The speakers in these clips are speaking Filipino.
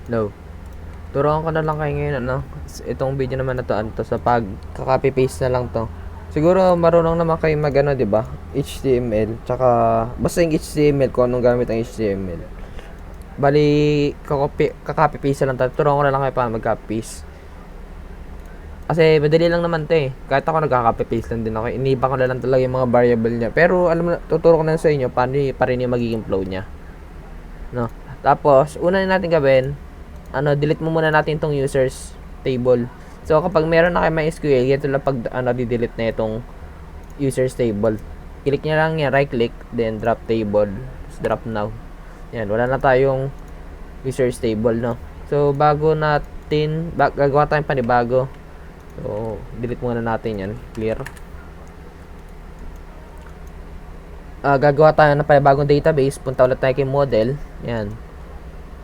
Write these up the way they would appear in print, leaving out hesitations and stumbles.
No. Turuan ko na lang kayo ngayon, ano. Itong video naman na to, ano to, sa pag-copy paste na lang to. Siguro marunong naman kayo mag ano, 'di ba? HTML, tsaka basta yung HTML kung anong gamit ang HTML. Bali, kaka-copy paste lang to. Turuan ko na lang kayo paano mag-copy paste. Kasi madali lang naman 'to eh. Kahit ako nagka-copy paste lang din ako. Iniba ko na lang talaga yung mga variable niya. Pero alam mo, tuturo ko na sa inyo paano pa rin yung magiging flow niya. No. Tapos, una na natin gawin, ano, delete mo muna natin tong users table. So, kapag meron na kayo MySQL, ganito lang pag di-delete na itong users table. Click nyo lang yan, right click, then drop table, drop now. Yan, wala na tayong users table, no? So, bago natin, gagawa tayong panibago. So, delete muna natin yan, clear. Gagawa tayo ng panibagong database, punta ulit tayo kay model. Yan.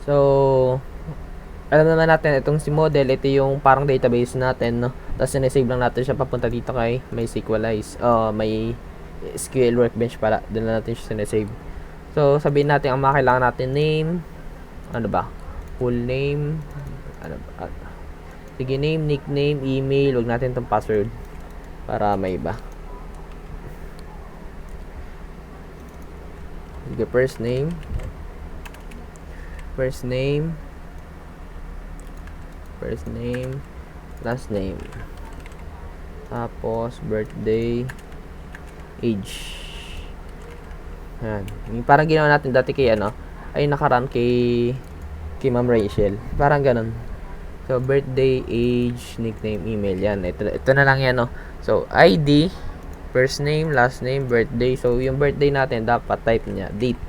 So, alam naman natin, itong si model, ito yung parang database natin, no? Tapos sinesave lang natin siya papunta dito kay MySQLize. May SQL Workbench pala. Doon na natin siya sinesave. So, sabihin natin ang mga kailangan natin, name, ano ba? Full name, ano ba? Sige, name, nickname, email, wag natin itong password para may iba. Sige, first name, last name, tapos birthday, age. Yan. Yung parang ginawa natin dati kay ano, ay nakaraan kay Ma'am Rachel. Parang ganun. So, birthday, age, nickname, email. Yan. Ito na lang yan, no? So, ID, first name, last name, birthday. So, yung birthday natin, dapat type niya, date.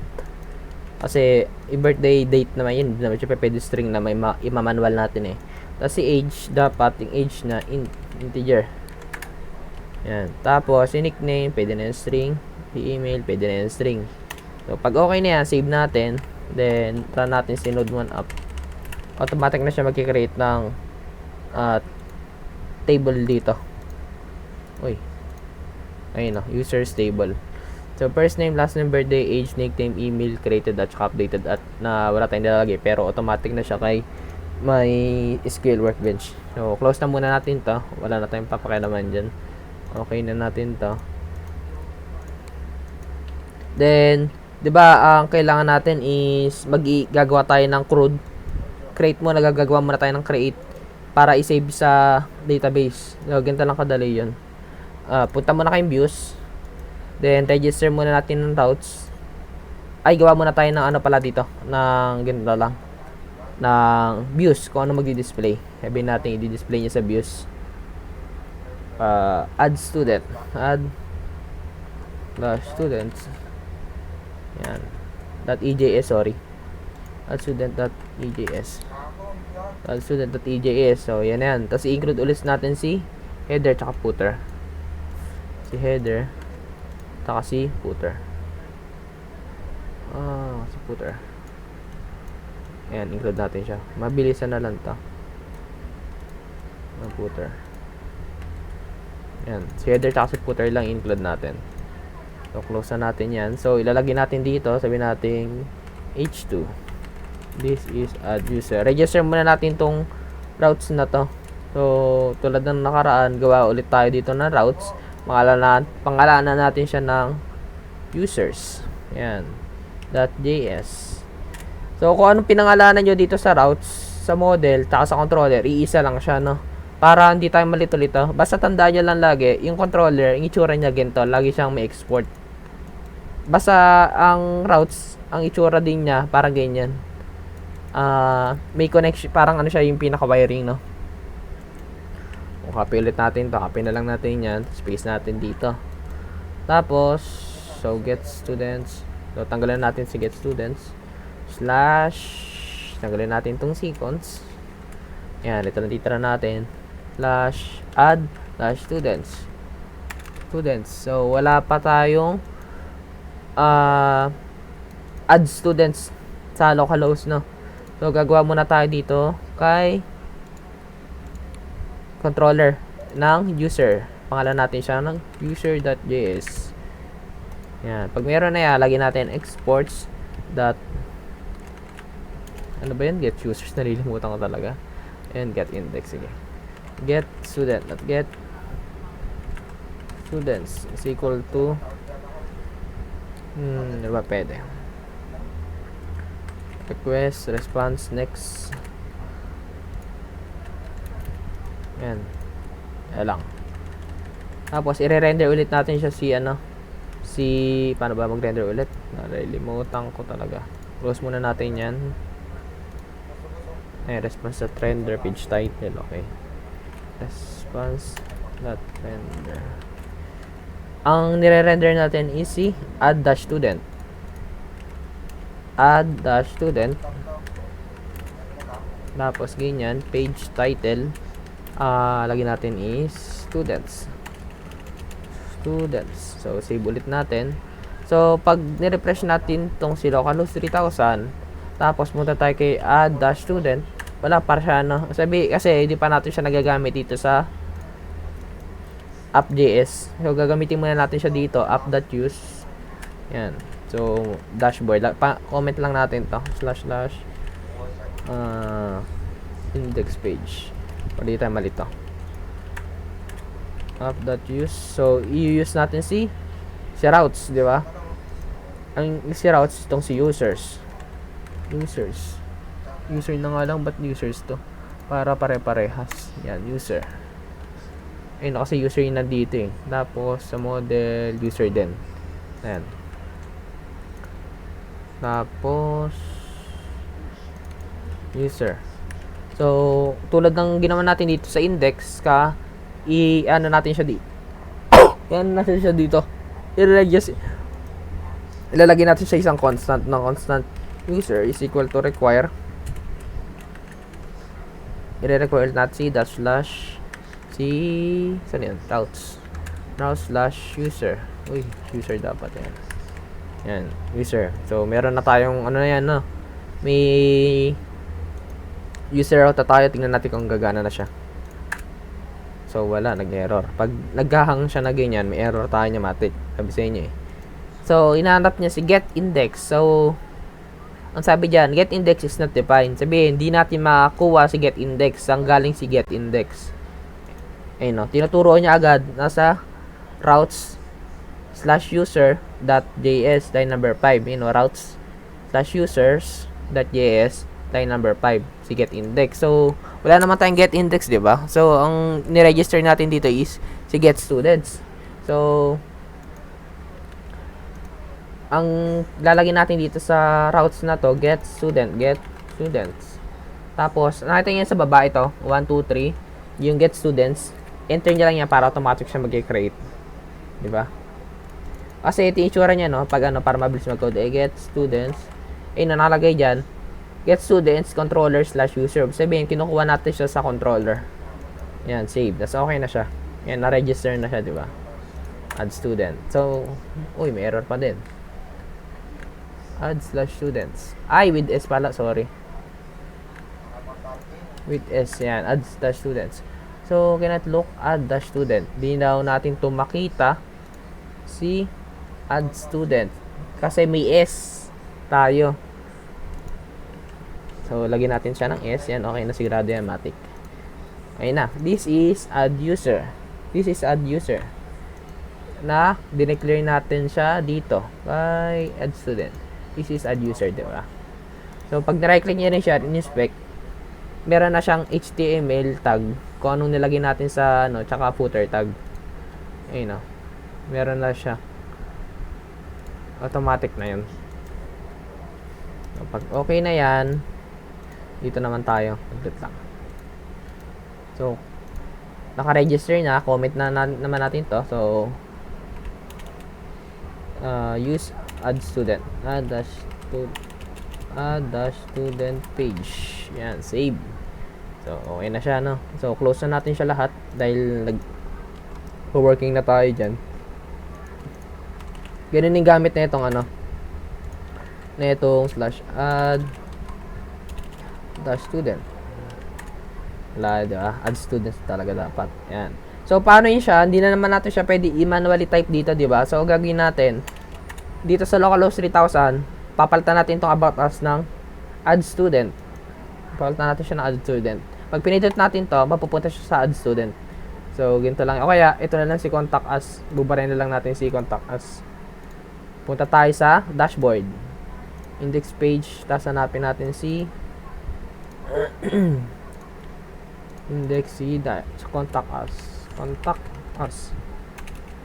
Kasi, yung birthday date naman yun. Hindi naman siya pwede string na may imamanual natin eh. Tapos, si age, dapat yung age na integer. Yan. Tapos, yung nickname, pwede na yung string. Yung email, pwede na yung string. So, pag okay na yan, save natin. Then, run natin si node1 up. Automatic na siya mag-create ng table dito. Uy. Ayun, no, users table. So, first name, last name, birthday, age, nickname, email, created at saka updated at na wala tayong nilalagay. Pero automatic na siya kay may SQL Workbench. So, close na muna natin to. Wala na tayong papakialaman dyan. Okay na natin to. Then, 'di ba, ang kailangan natin is gagawa tayo ng CRUD. Create muna, gagawa muna tayo ng create para i-save sa database. So, ganito lang kadali 'yun. Punta muna kayong views. Then, register muna natin ng routes. Ay, gawa muna tayo ng ano pala dito, ng ganito lang. Ng views, kung ano magdi-display. Sabihin natin i-display niya sa views. Add student. Add students. Yan. .ejs, sorry. Add student.ejs. Add student.ejs. So, yan yan. Tapos, i-include ulit natin si header tsaka footer. Si header tsaka si footer. Si footer. Ayan, include natin siya. Mabilisan na lang to. Ang footer. Ayan. Si header tsaka si footer lang include natin. So, close na natin yan. So, ilalagay natin dito. Sabihin natin H2. This is add user. Register muna natin tong routes na to. So, tulad ng nakaraan, gawa ulit tayo dito ng routes. Pangalanan natin siya ng users. Yan. .js. So, kung anong pinangalanan nyo dito sa routes, sa model, taka sa controller, iisa lang siya, no? Para hindi tayo malito-lito. Basta tandaan nyo lang lagi, yung controller, yung itsura niya ganito, lagi siyang may export. Basta ang routes, ang itsura din niya, parang ganyan. May connection, parang ano siya yung pinaka-wiring, no? Kung copy ulit natin to, copy na lang natin yan. Space natin dito. Tapos, so get students. So, tanggalin natin si get students. / tanggalin natin tong sequence. Yan, ito na titira natin. / add / students. So, wala pa tayong add students sa localhost, no? So, gagawa muna tayo dito kay controller ng user. Pangalan natin siya ng user.js. Yan. Pag meron na yan, lagyan natin exports ano ba yan? Get users, nalilimutan ko talaga. And get index, sige. Get student, not get students is equal to ano ba pwede? Request, response, next. Yan. Yan lang. Tapos, i-render ulit natin siya paano ba mag-render ulit? Nalilimutan ko talaga. Close muna natin yan. Response dot render page title, okay. Response dot render. Ang nire-render natin is si add-student. Add-student. Tapos, ganyan, page title. Lagyan natin is students. So, save ulit natin. So, pag nirefresh natin tong si localhost 3000, tapos punta tayo kay add-student, wala pa siya, no? Kasi hindi pa natin siya nagagamit dito sa app.js. So, gagamitin muna natin siya dito, app.use. Yan. So, dashboard. Comment lang natin to. / index page. O, dito tayo mali to. App.use. So, i-use natin si routes, di ba? Ang si routes itong si users. User na nga lang, but users to? Para pare-parehas. Yan, user. Ayun, kasi user yung nandito eh. Tapos, sa model, user din. Ayan. Tapos, user. So, tulad ng ginawa natin dito sa index, ano natin siya dito. Yan natin siya dito. Ilalagay natin siya isang constant ng constant user is equal to require. I-require natin saan yan? Routes /user. Uy, user dapat yan. Yan, user. So, meron na tayong ano na yan, no? May user route na tayo. Tingnan natin kung gagana na siya. So, wala, nag-error. Pag naghahang siya na ganyan, may error tayo niya matik. Sabi sa inyo eh. So, inahanap niya si get index. So, ang sabi dyan, get index is not defined. Sabihin, hindi natin makakuha si get index. Ang galing si get index. Ayun no, tinuturo niya agad. Nasa routes /user.js line number 5. Ayun no, routes /users.js line number 5. Si get index. So, wala naman tayong get index, di ba? So, ang niregister natin dito is si get students. So, ang lalagyan natin dito sa routes na to, get students. Tapos, nakita niyo sa baba ito, 1, 2, 3, yung get students, enter niya lang yan para automatic siya mag-create. Di ba? Kasi ito yung itsura niya, no? Para mabilis mag-code, get students. Nalagay dyan, get students, controller /user. Sabihin, kinukuha natin siya sa controller. Yan, save. Das okay na siya. Yan, na-register na siya, di ba? Add student. So, uy, may error pa din. Add /students. With S pala, sorry. With S, yan. Add /students. So, cannot look add /student. Di daw natin to makita si add student. Kasi may S tayo. So, lagyan natin siya ng S. Yan, okay na, sigurado yan, matik. Ayun na. This is add user. Na, dineclare natin siya dito. By add student. This is add user, diba? So, pag na-right-click nyo rin siya, in-inspect, meron na siyang HTML tag. Kung anong nilagay natin sa, tsaka footer tag. Ayun, meron na siya. Automatic na yun. So, pag okay na yan, dito naman tayo. Complete lang. So, naka-register na. Comment na naman natin to. So, use add student. Add student page. Yan, save. So, okay na siya, no? So, close na natin siya lahat dahil working na tayo dyan. Ganun yung gamit na itong na itong /add student. Wala, diba? Add students talaga dapat. Yan. So, paano yun siya? Hindi na naman natin siya pwede i-manually type dito, diba? So, gagawin natin, dito sa localhost 3000, papalitan natin itong about us ng add student. Papalitan natin siya ng add student. Pag pinindot natin to, mapupunta siya sa add student. So, ganito lang. O kaya, ito na lang si contact us. Bubarin na lang natin si contact us. Punta tayo sa dashboard. Index page. Tapos hanapin natin si index si contact us. Contact us.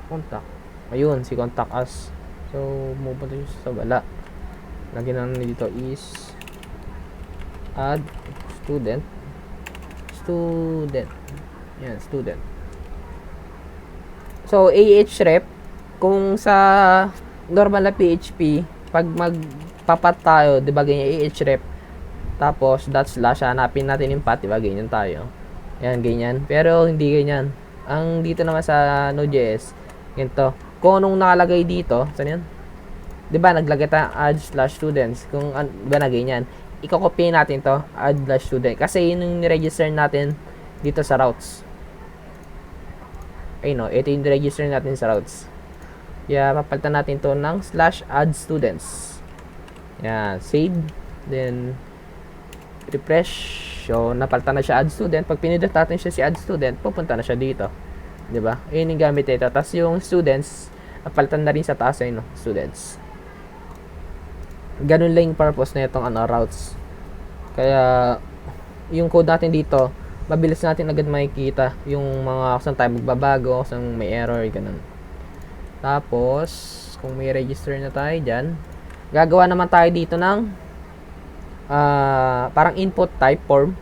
Contact. Ayun, si contact us. So, pupunta siya sa wala. Lagyan na dito is add student. Yan, student. So, ahref, kung sa normal na PHP, pag magpapat tayo, di ba ganyan, ahref, tapos dot slash, hanapin natin yung path, di ba ganyan tayo. Yan, ganyan. Pero, hindi ganyan. Ang dito naman sa Node.js, ganito. Kung anong nakalagay dito, saan yan? Di ba, naglagay tayo add slash students. Kung, di ba na ganyan. Iko-copy natin to, add slash student. Kasi yun yung niregister natin dito sa routes. Ayun no, ito yung register natin sa routes. Kaya papalitan natin to ng slash add students. Yan, save. Then, refresh. So, napalitan na siya add student. Pag pinindot natin siya si add student, pupunta na siya dito. Diba? Ayun yung gamit ito. Tapos yung students, napalitan na rin sa taas ayun no, students. Ganun lang yung purpose na itong routes. Kaya, yung code natin dito, mabilis natin agad makikita yung mga kung saan tayo magbabago, kung saan may error, ganun. Tapos, kung may register na tayo dyan, gagawa naman tayo dito ng parang input type form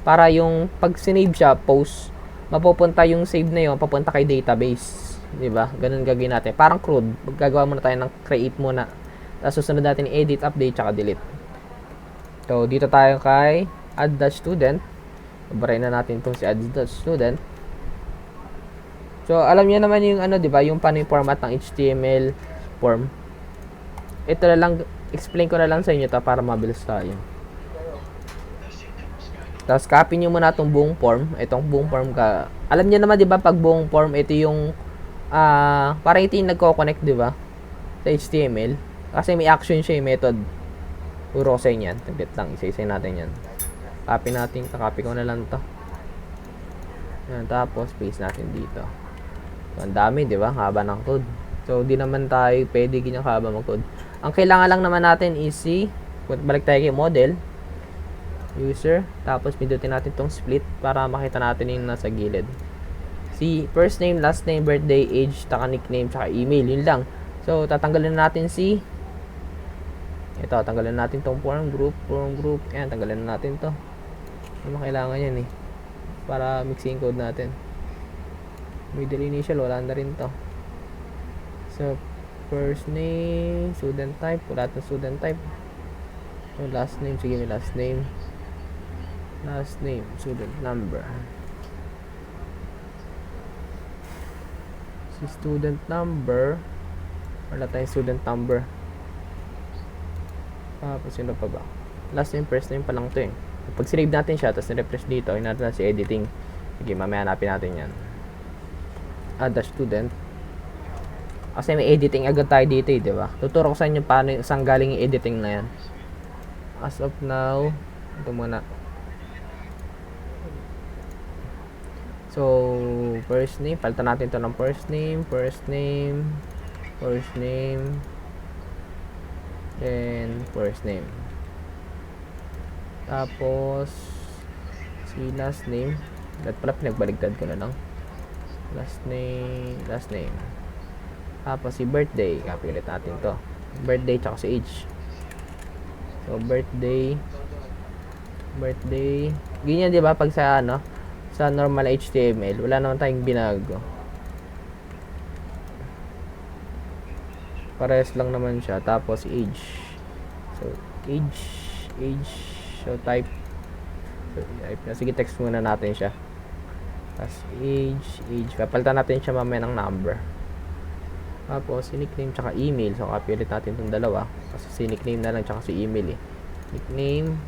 para yung pag sinave siya, post, mapupunta yung save na yun, papunta kay database. Diba? Ganun gagawin natin. Parang CRUD. Gagawa muna tayo ng create muna. Tapos susunod natin edit, update, tsaka delete. So, dito tayo kay add.student. Babaray na natin itong si add.student. So, alam niyo naman yung di ba, yung paano yung format ng HTML form. Ito na lang, explain ko na lang sa inyo to para mabilis tayo. Tapos, copy nyo muna itong buong form. Itong buong form ka. Alam niyo naman, di ba, pag buong form, ito yung, parang ito yung nagko-connect, di ba, sa HTML. Kasi may action siya, yung method. Puro ko sa inyo yan. Taglit lang, isa-isay natin yan. Copy natin, copy ko na lang to. Yan, tapos paste natin dito. So, ang dami, di ba? Haba ng code. So, di naman tayo pwede ganyang haba mag-code. Ang kailangan lang naman natin is balik tayo kay model, user, tapos pindutin natin tong split para makita natin yung nasa gilid. Si first name, last name, birthday, age, taka nickname, tsaka email. Yun lang. So, tatanggalin natin ito, tanggalin natin tong form group. Ayan, tanggalin natin to. Ano kailangan yan para mixing code natin. Middle initial, wala na rin to. So, first name, student type, wala itong student type. So, last name, sige, may last name. Last name, student number. Si student number, wala tayong student number. Tapos sino pa ba? Last name, first name pa lang to Pag sinave natin siya, tapos nirefresh dito, natin na si editing. Sige, mamaya hanapin natin yan. Add a student. Kasi may editing agad tayo dito di ba? Tuturo ko sa inyo paano, saan galing yung editing na yan. As of now, ito muna. So, first name, palitan natin to ng first name, then first name. Tapos si last name, dapat pala pinagbaligtad ko na lang. Last name. Tapos si birthday, copy ulit natin to. Birthday tsaka si age. So birthday. Ganyan 'di ba pag sa sa normal HTML, wala naman tayong binago. Parehas lang naman siya. Tapos age. So, age. So, type. Sige, text muna natin siya. Tapos, age. Papalitan natin siya mamaya ng number. Tapos, si nickname tsaka email. So, copy ulit natin itong dalawa. Kasi si nickname na lang tsaka si email Nickname.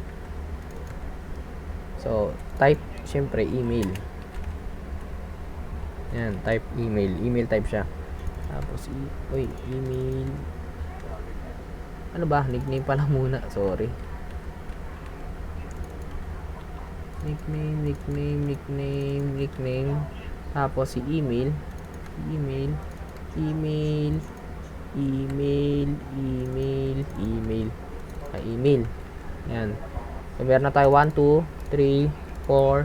So, type. Siyempre, email. Yan, type email. Email type siya. Tapos, email. Ano ba? Nickname pala muna. Sorry. nickname. Tapos si email. Email. Yan. So, meron na tayo 1, 2, 3, 4,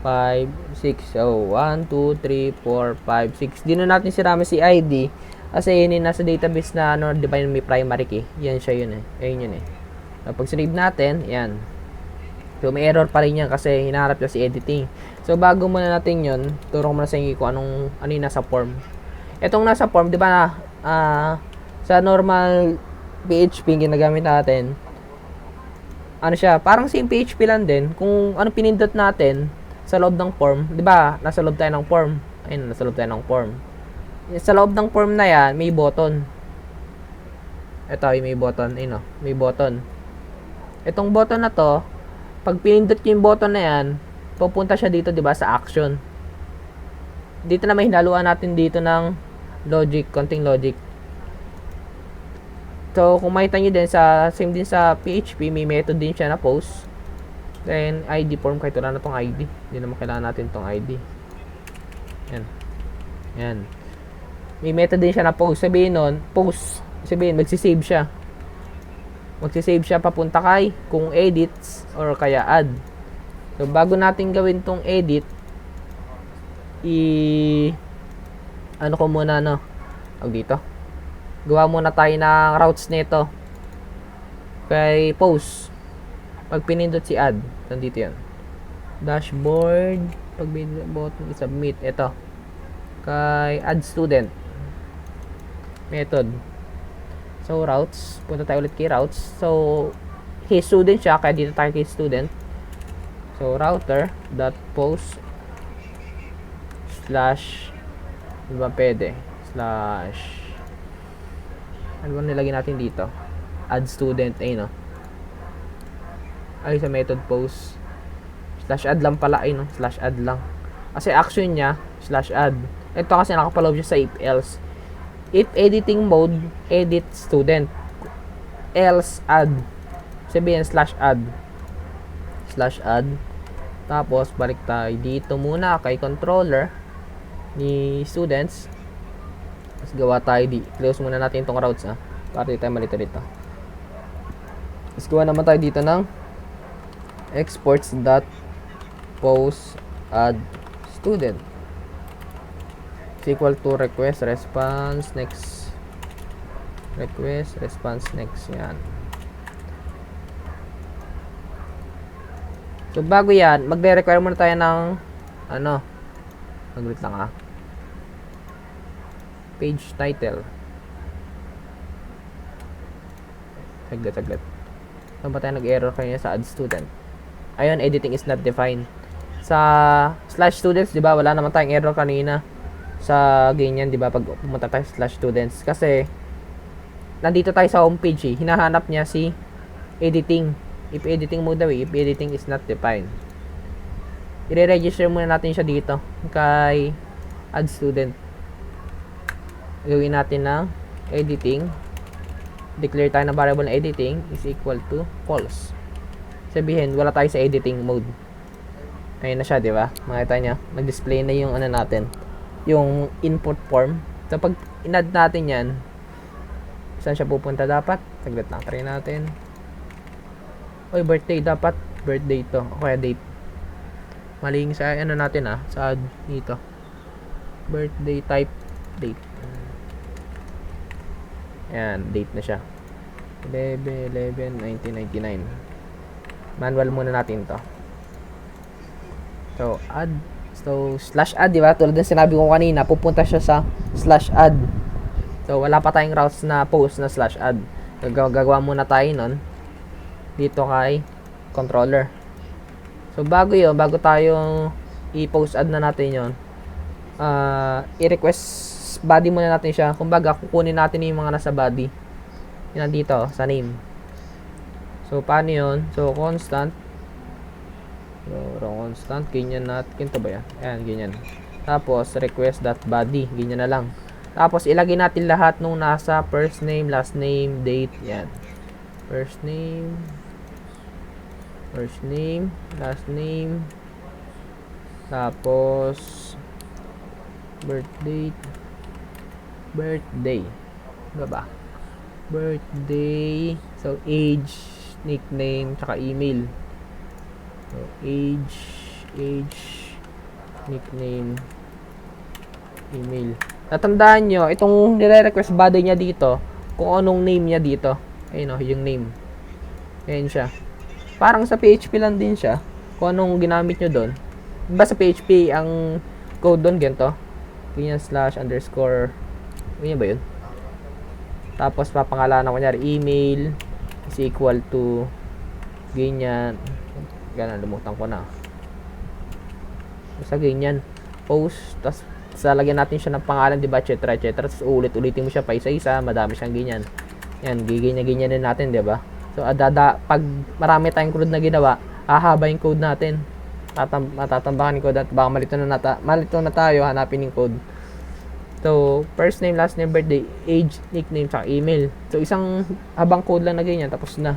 5, 6. So, 1, 2, 3, 4, 5, 6. Di na natin sirami si ID. Kasi yun yung nasa database na ano, di ba yun may primary key? Yan siya yun eh. Ayun yun eh. So, pag sinave natin, yan. So, may error pa rin yan kasi hinaharap niya si editing. So, bago muna natin yun, turo ko muna sa inyo kung ano yung nasa form. Itong nasa form, di ba sa normal PHP ginagamit natin, ano siya, parang same PHP lang din. Kung ano pinindot natin sa loob ng form, di ba, nasa loob tayo ng form. Ayun, nasa loob tayo ng form. Sa loob ng form na yan, may button. Ito, may button. Ayun, may button. Itong button na to, pag pinindot yung button na yan, pupunta siya dito, di ba, sa action. Dito na may hinaluan natin dito ng logic, konting logic. So, kung makita nyo din, same din sa PHP, may method din siya na post. Then, ID form, kahit wala na tong ID. Hindi naman kailangan natin tong ID. Yan. Yan. May method din siya na post. Sabihin nun, post. Sabihin, magsisave siya. Magsisave siya papunta kay kung edits or kaya add. So, bago natin gawin tong edit, ano ko muna, no? Dito. Gawa muna tayo ng routes nito. Kay post. Pag pinindot si add, nandito yan. Dashboard. Pag button submit, ito. Kay add student. Method. So, routes. Punta tayo ulit kay routes. So, his student siya, kaya dito tayo kay student. So, router.post slash diba pwede? Slash ano ba nilagay natin dito? Add student, ayun, no? Ay, sa method post. Slash add lang pala, ayun, no? Slash add lang. Kasi action niya, slash add. Ito kasi nakapaloob siya sa if else. If editing mode, edit student. Else add. Sabihin, slash add. Slash add. Tapos, balik tayo dito muna kay controller ni students. Mas gawa tayo close muna natin itong routes para di tayo malito dito. Mas gawa naman tayo dito ng exports.post add student is equal to request response next. Request response next. Yan. So bago yan, magre-require muna tayo ng mag-read lang page title. Saglit. Saan ba tayo nag-error kanina sa add student? Ayun, editing is not defined. Sa slash students, di ba, wala naman tayong error kanina sa ganyan, di ba, pag pumunta tayo slash students. Kasi, nandito tayo sa homepage hinahanap niya si editing. If editing mode daw if editing is not defined. I-register muna natin siya dito kay add student. Gawin natin ng editing. Declare tayo na variable na editing is equal to false. Sabihin, wala tayo sa editing mode. Ayun na siya, di ba? Makita niya, nag-display na yung natin, yung input form. So, pag in-add natin yan, saan siya pupunta dapat? Saglit lang, try natin. Oy, birthday dapat. Birthday to. O kaya date. Maling sa natin sa add dito. Birthday type date. Ayan, date na siya. 11/11/1999. Manual muna natin to. So, add. So, slash add, di ba? Tulad ng sinabi ko kanina, pupunta siya sa slash add. So, wala pa tayong routes na post na slash add. So, gagawa muna tayo nun dito kay controller. So, bago tayo i-post add na natin yon, i-request body muna natin siya. Kumbaga, kukunin natin yung mga nasa body. Yan dito, sa name. So, paano yun? So, constant. Ganyan natin. Ganito ba yan? Ayan, ganyan. Tapos, request.body. Ganyan na lang. Tapos, ilagay natin lahat nung nasa first name, last name, date. Yan. First name, First name, last name, tapos birthday. Ano ba? Birthday. So, age, nickname, tsaka email. So, age, nickname, email. Tatandaan nyo, itong nire-request body niya dito, kung anong name niya dito. Ayun o, yung name. Ayan siya. Parang sa PHP lang din siya. Kung anong ginamit nyo doon. Diba sa PHP, ang code doon, ganito. Ganyan, /_. Ganyan ba yun? Tapos, papangalanan ko nyari, email is equal to ganyan. Ganyan, lumutan ko na. Basta ganyan. Post, tapos lagyan natin siya ng pangalan, diba, etc. Tapos ulit-ulitin mo siya pa isa-isa, madami siyang ganyan. Yan, ganyan din natin, diba? So, pag marami tayong code na ginawa, hahaba yung code natin. Matatambakan yung code at baka malito na tayo, hanapin yung code. So, first name, last name, birthday, age, nickname, saka email. So, isang habang code lang na ganyan, tapos na.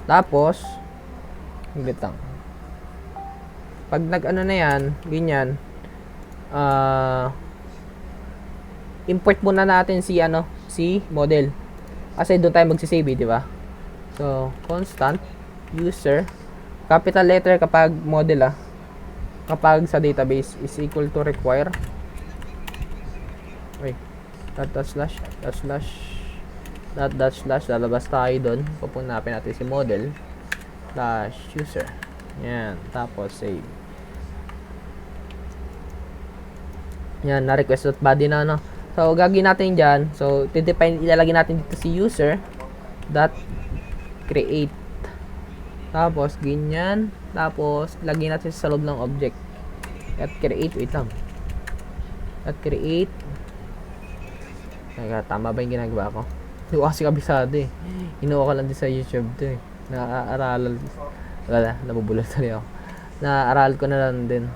Tapos, higitang. Pag nag-ano na yan, ganyan, import muna natin si model. Kasi doon tayo magsisave, di ba? So, constant user, capital letter kapag model kapag sa database is equal to require. Wait, // lalabas tayo doon. Pupunapin natin si model /user. Yan, tapos save. Yan, na-request.body na, So, gagawin natin dyan. So, ilalagay natin dito si user .create. Tapos, ganyan. Tapos, lagyan natin sa loob ng object. .create, wait lang. .create. Tama ba yung ginagawa ko? Hindi ko kasi kabisado eh. Inuha ko lang din sa YouTube to eh. Naaaralan. Wala, nabubulot tuloy ako. Naaral ko na lang din.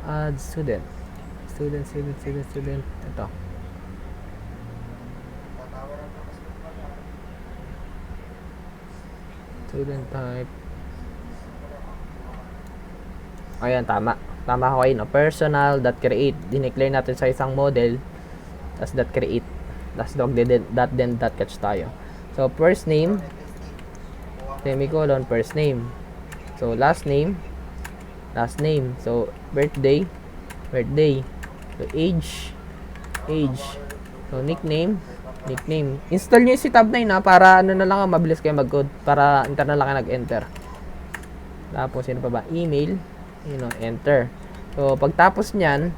Add student. Student. Ito. Student type. Ayan, tama. Tama ko kayo, personal.create. Dineclare natin sa isang model. Tapos .create. Tapos .catch tayo. So, first name. Semicolon, first name. So, last name. So, birthday. So, age. So, nickname. Install nyo yung si Tab9 para na lang mabilis kayo mag-code. Para na lang kayo nag-enter. Tapos, yun pa ba? Email. Enter. So, pagtapos nyan,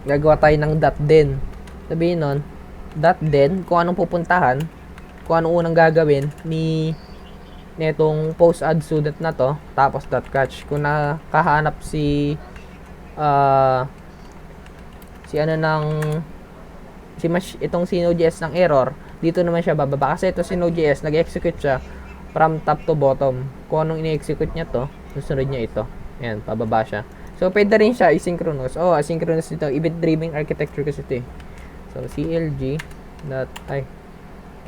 gagawa tayo ng .den. Sabihin nun, .den, kung anong pupuntahan, kung anong unang gagawin ni netong post add student na to, tapos .catch. Kung nakahanap itong si Node.js ng error, dito naman siya bababa. Kasi ito si Node.js, nag-execute siya from top to bottom. Kung anong ini-execute niya to, susunod niya ito. Ayan, pababa siya. So, pwede rin siya asynchronous. Asynchronous ito. Event-driven architecture kasi ito eh. So, CLG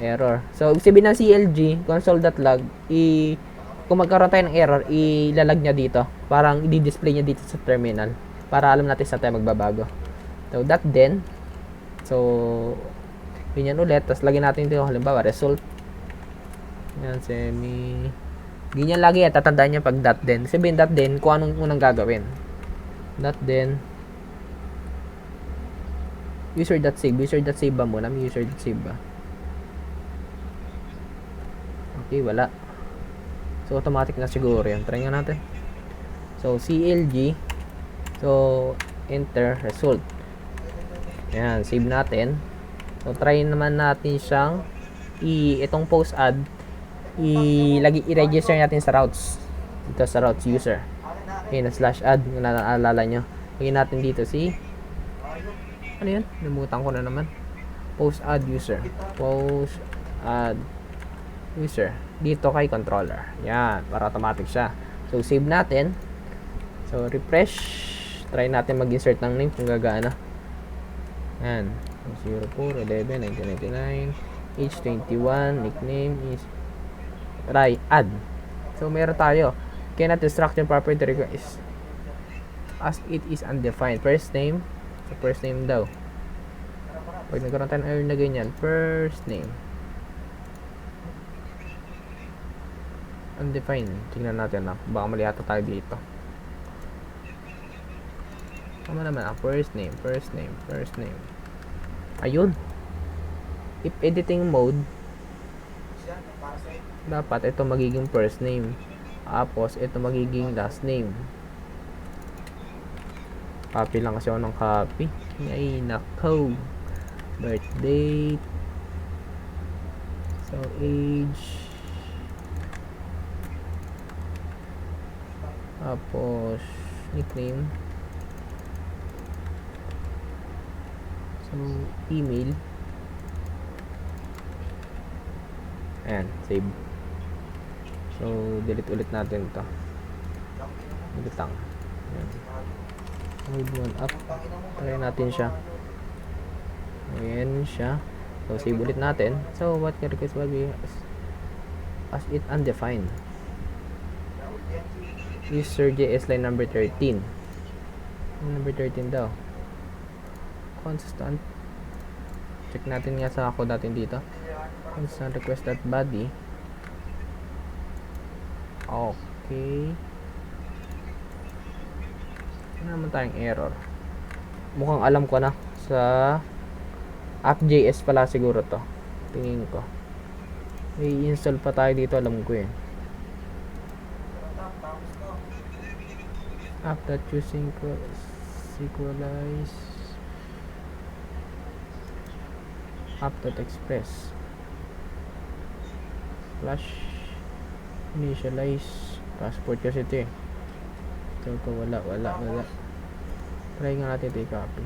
error. So, sabihin ng CLG, console.log, kung magkaroon tayo ng error, ilalag niya dito. Parang i-display niya dito sa terminal. Para alam natin saan tayo magbabago. So, .den. So, ganyan ulit. Tapos, lagyan natin dito, halimbawa, result. Yan, ganyan lagi yan. Tatandaan niya pag .den. Sabihin .den, kung anong unang gagawin. .den. User.save. User.save ba muna? May user.save ba? Okay, wala. So, automatic na siguro yan. Try nga natin. So, CLG. So, enter, result. Ayan, save natin. So, try naman natin siyang itong post add, i-register natin sa routes. Dito sa routes user. Okay, na /add. Kung naalala nyo. Lagyan natin dito ano yun? Namutan ko na naman. Post add user. Post add user. Dito kay controller. Yan, para automatic siya. So, save natin. So, refresh. Try natin mag-insert ng name kung gagana. Yan. 04, 11, 1999. Age 21. Nickname is Try add. So meron tayo. Cannot instruction property request as it is undefined. First name. So first name daw. Pag nagkaroon tayo ng error na ganyan, first name. Undefined. Tingnan natin na. Baka mali ata tayo dito. Tama naman ang first name. Ayun. If editing mode, dapat ito magiging first name. Tapos ito magiging last name. Copy lang kasi ako ng copy. Ay, nako. Birth date. So, age. Tapos, nickname. So, email. Ayan, save. So, delete ulit natin ito. Delete lang. Ayan. Move one up. Try natin siya. Ayan siya. So, save ulit natin. So, what can request will be as it undefined. User JS line number 13. Number 13 daw. Constant. Check natin nga sa code natin dito. Constant request that body. Okay. Ano naman tayong error? Mukhang alam ko na. Sa app.js pala siguro to. Tingin ko. May install pa tayo dito. Alam ko eh. App.uSynchronize app.express flash initialize passport kasi ito eh. Ito wala. Try nga natin ito i-copy.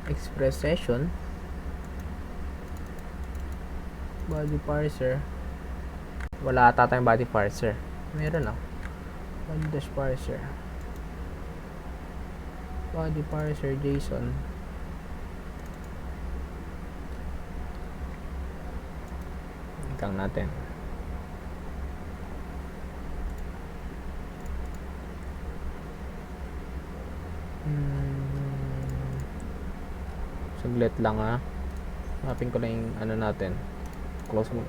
Express session body parser. Wala ata tayong body parser. Meron lang. Body dash parser. Body parser JSON. Hanggang natin. Saglit lang ha. Mapping ko lang yung ano natin. Close mo.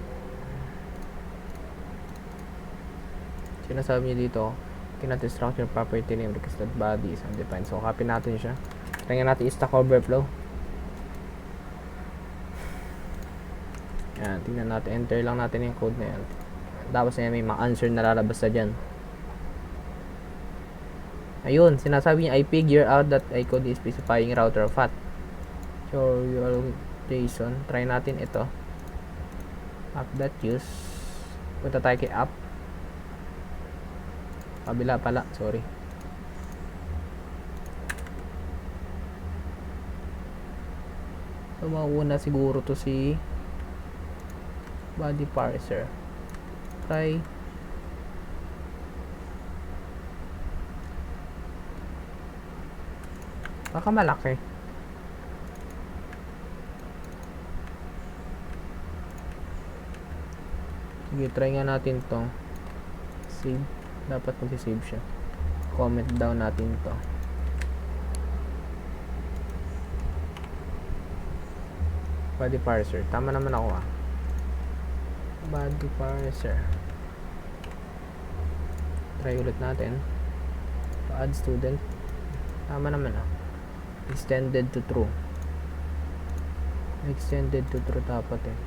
Sinasabi niya dito, cannot structure property name because that body is undefined. So, copy natin siya. Tingnan natin Stack Overflow. Yan, tingnan natin. Enter lang natin yung code na yan. Tapos may mga answer na lalabas na dyan. Ayun, sinasabi niya, I figure out that I code is specifying router of path. So, your JSON. Try natin ito. App.use. Punta tayo kay app. Kabila pala, sorry. So, mauuna siguro to si body parser. Try. Baka malaki. Sige, try nga natin to. Save. Dapat mag-save siya. Comment down natin to. Body parser. Tama naman ako ah. Body parser. Try ulit natin. Add student. Tama naman ah. Extended to true. Extended to true dapat eh.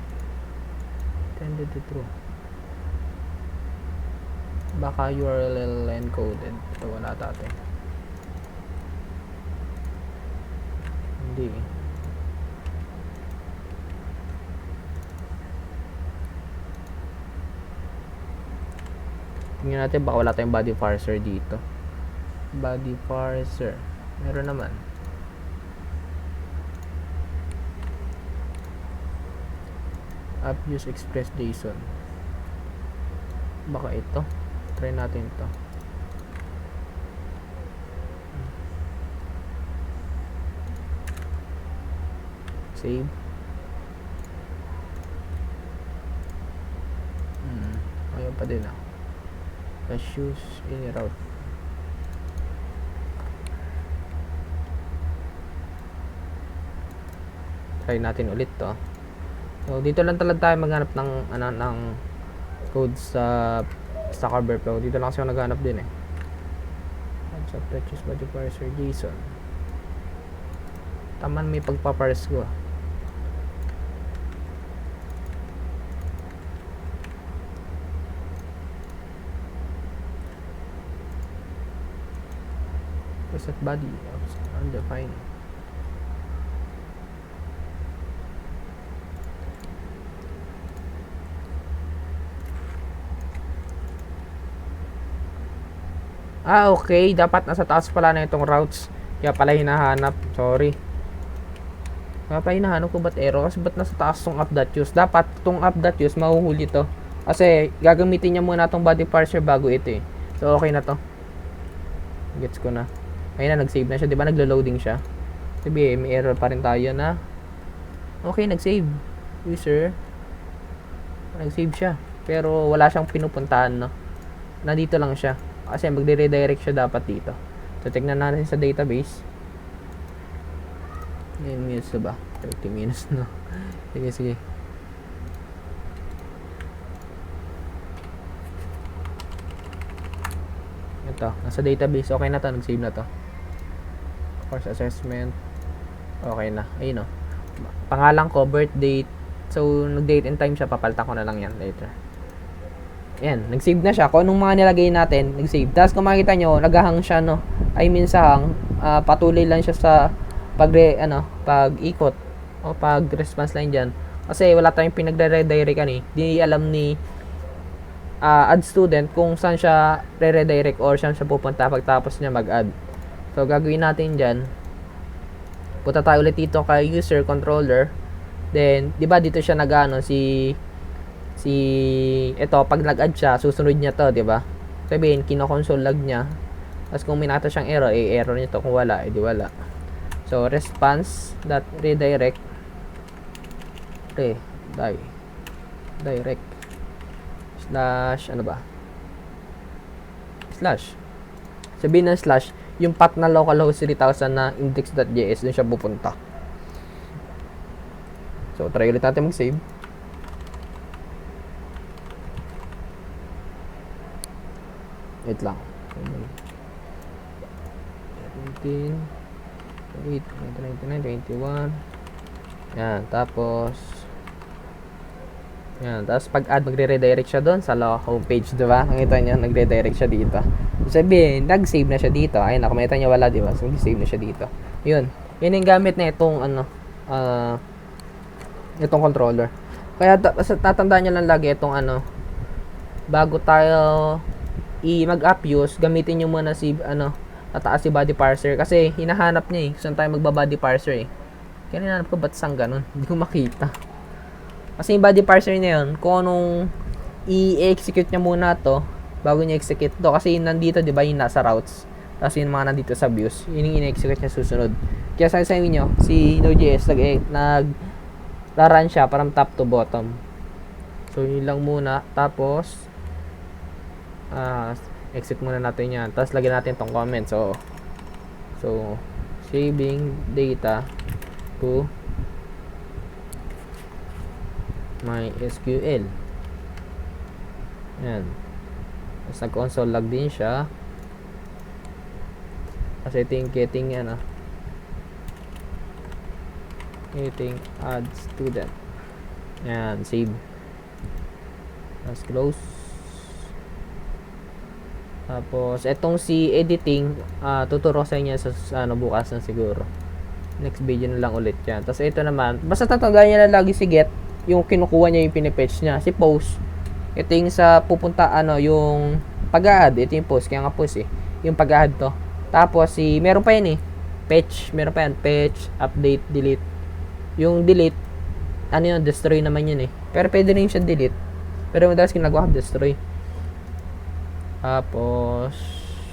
Extended to true. Baka URL encoded. Ito wala dati. Hindi. Tingnan natin baka wala tayong body parser dito. Body parser. Meron naman. App use express JSON. Baka ito. try natin to. Save. Ayaw pa din ah. Let's choose any route. Try natin ulit to. So dito lang talaga tayo maghanap ng ng code sa Stack Overflow. Dito lang kasi ako naghanap din eh. So choose body parser JSON. Taman may pagpaparse ko ah. Set body undefined. Okay, dapat nasa taas pala na itong routes, kaya pala hinahanap. Sorry, kaya pala hinahanap ko ba't error, kasi ba't nasa taas tong app.use. Dapat tong app.use mahuhuli to, kasi gagamitin niya muna tong body parser bago ito eh. So okay na to, gets ko na. Ayun na, nag-save na siya. Diba naglo-loading siya? Sabi may error pa rin tayo na. Okay, nag-save. User. Nag-save siya. Pero wala siyang pinupuntahan, no? Nandito lang siya. Kasi magre-redirect siya dapat dito. So, tignan natin sa database. 9 minutes na ba? 30 minutes na. Sige, sige. Ito, nasa database. Okay na to. Nag-save na to. Course assessment. Okay na. Ayun o. Pangalan ko, birth date. So, nag-date and time siya. Papalitan ko na lang yan later. Ayan. Nag-save na siya. Kung anong mga nilagay natin, nag-save. Tapos kung makikita nyo, nag-hang siya, no? I mean sa hang. Patuloy lang siya sa pag-ikot. O pag-response line dyan. Kasi wala tayong pinagre-redirectan eh. Di alam ni add student kung saan siya re-redirect or saan siya pupunta pagtapos niya mag-add. So, gagawin natin dyan. Punta tayo ulit dito kay user controller. Then, di ba dito siya nag-ano, ito, pag nag-add siya, susunod niya to, di ba? Sabihin, kino-console log niya. Tapos kung may nakita siyang error, error niya to. Kung wala, di wala. So, response.redirect direct slash, ano ba? Slash. Sabihin ng slash, yung path na localhost 3000 na index.js, dun siya pupunta. So, try ulit natin mag-save. Wait lang. 17, 8, 99, 21. Yan, tapos pag-add, magre-redirect siya doon sa homepage, diba? Nakita niyo, nagre-redirect siya dito. Sabihin, nag-save na siya dito. Ayun, nakita niyo wala, diba? So, nag-save na siya dito. Yun. Yun yung gamit na itong, itong controller. Kaya, tatandaan niyo lang lagi itong, bago tayo mag-app use, gamitin niyo muna tataas si body parser. Kasi, hinahanap niya eh. Saan tayo magba-body parser eh. Kaya hinahanap ko, ba't saan ganun? Hindi ko makita. Kasi yung body parser niya yun, kung anong i-execute niya muna to bago niya execute to. Kasi nandito, di ba, yung nasa routes. Tapos yung mga nandito sa views, yun yung in-execute niya susunod. Kaya sa inyo, si Node.js nag-run siya from top to bottom. So, yun lang muna. Tapos, exit muna natin yan. Tapos, lagyan natin tong comment. So, saving data to MySQL. Yan. Tapos nag-console log din siya. Kasi getting getting add student. Yan, save. Tapos close. Tapos etong si editing, tuturo sa inyo sa bukas na siguro. Next video na lang ulit yan. Tapos ito naman, basta tatandaan niya na lagi si get, yung kinukuha niya yung pinipatch niya. Si post, ito yung sa pupunta, yung pag-add, ito yung post, kaya nga post eh. Yung pag-add to. Tapos meron pa yan eh. Patch, meron pa yan. Patch, update, delete. Yung delete, destroy naman yun eh. Pero pwede rin siya delete. Pero madalas ginagawa ko destroy. Tapos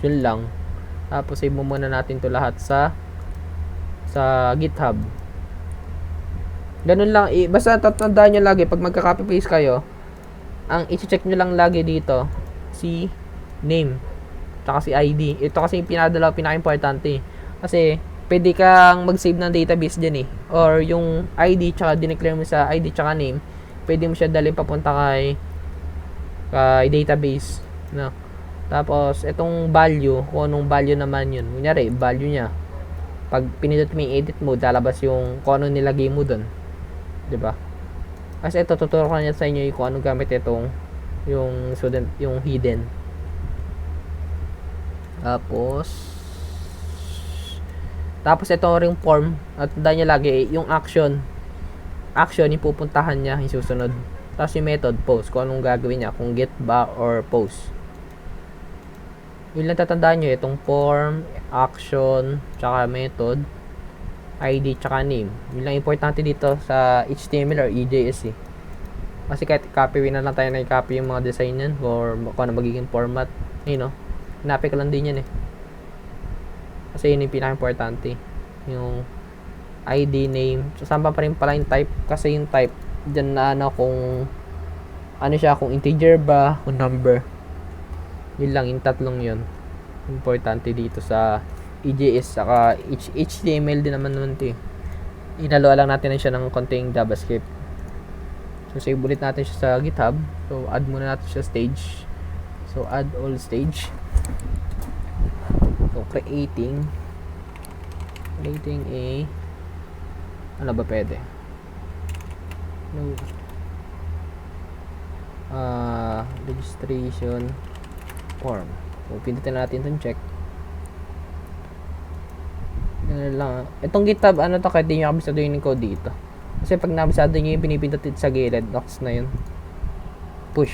yun lang. Tapos save mo muna natin to lahat sa GitHub. Ganun lang, basta tatandaan nyo lagi pag magka-copy paste kayo, ang i-check nyo lang lagi dito si name tsaka si ID. Ito kasi yung pinaka-importante. Kasi pwede kang mag-save ng database dyan or yung ID tsaka dineclare mo sa ID tsaka name, pwede mo siya dalhin papunta kay database, no? Tapos itong value, kung anong value naman yun, kunyari value nya, pag pinindot mo yung edit mode, lalabas yung kung anong nilagay mo dun, diba? Kasi ito, tuturo ko na sa inyo kung anong gamit itong yung student, yung hidden. Tapos ito ring form, at tandaan nyo lagi yung action yung pupuntahan niya, yung susunod. Tapos yung method, post, kung anong gagawin niya, kung get ba or post. Yun lang tatandaan nyo, itong form, action, tsaka method, ID, tsaka name. Yun lang importante dito sa HTML or EJS Kasi kahit copy na lang tayo na i-copy yung mga design yan or kung ano magiging format, hinapin ka lang din yan Kasi yun yung pinaka-importante. Yung ID, name. So, saan pa rin pala yung type? Kasi yung type, dyan na kung ano siya, kung integer ba, kung number. Yun lang, yung tatlong yun. Importante dito sa EJS, saka HTML din naman ito Inalo lang natin siya ng konting JavaScript. So, save ulit natin siya sa GitHub. So, add muna natin siya stage. So, add all stage. So, creating a ano ba pwede? No. Registration form. So, pindutin natin itong check. Ganun lang. Itong GitHub, kahit di nyo kabisado yung code dito. Kasi pag nabisado nyo yung pinipindutin sa gilid, docs na yun. Push.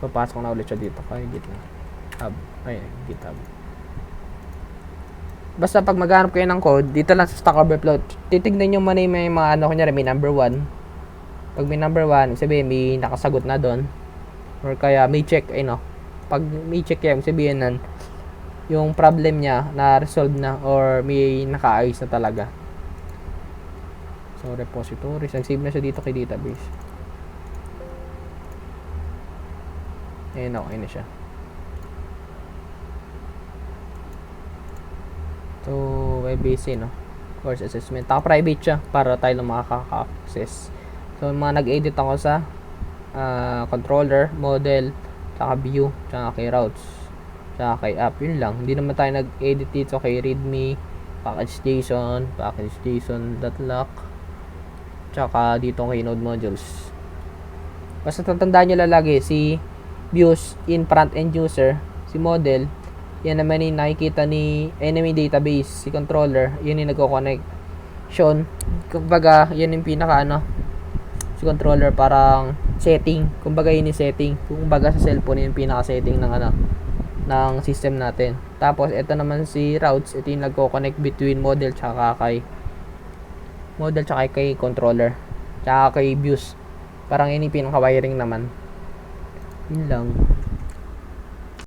So, papasok na ulit siya dito kay GitHub. GitHub. Basta pag maghanap kayo ng code, dito lang sa Stack Overflow, titignan nyo muna yung mga kunyari may number 1. Pag may number 1, sabihin may nakasagot na doon. Or kaya may check, pag may check yan, sabihin nan, yung problem niya na-resolve na or may nakaayos na talaga. So, repositories. Nag-save na siya dito kay database. Ayun, okay na siya. So, web-based course assessment. Private siya para tayo lang makaka-access. So, mga nag-edit ako sa controller, model, tsaka view, tsaka kay routes, tsaka kay app. Yun lang. Hindi naman tayo nag-edit dito kay readme, package.json.lock, tsaka dito kay node modules. Basta tatandaan nyo lalagi si views in front-end user, si model, yan naman yung nakikita ni enemy database, si controller, yun yung nagko-connection. Kumbaga, yan yung pinaka si controller parang setting. Kumbaga yun yung setting. Kumbaga sa cellphone yun yung pinaka-setting ng ng system natin. Tapos ito naman si routes, ito yung nagko-connect between model tsaka kay controller. Tsaka kay views. Parang yun yung pinaka-wiring naman. Yun lang.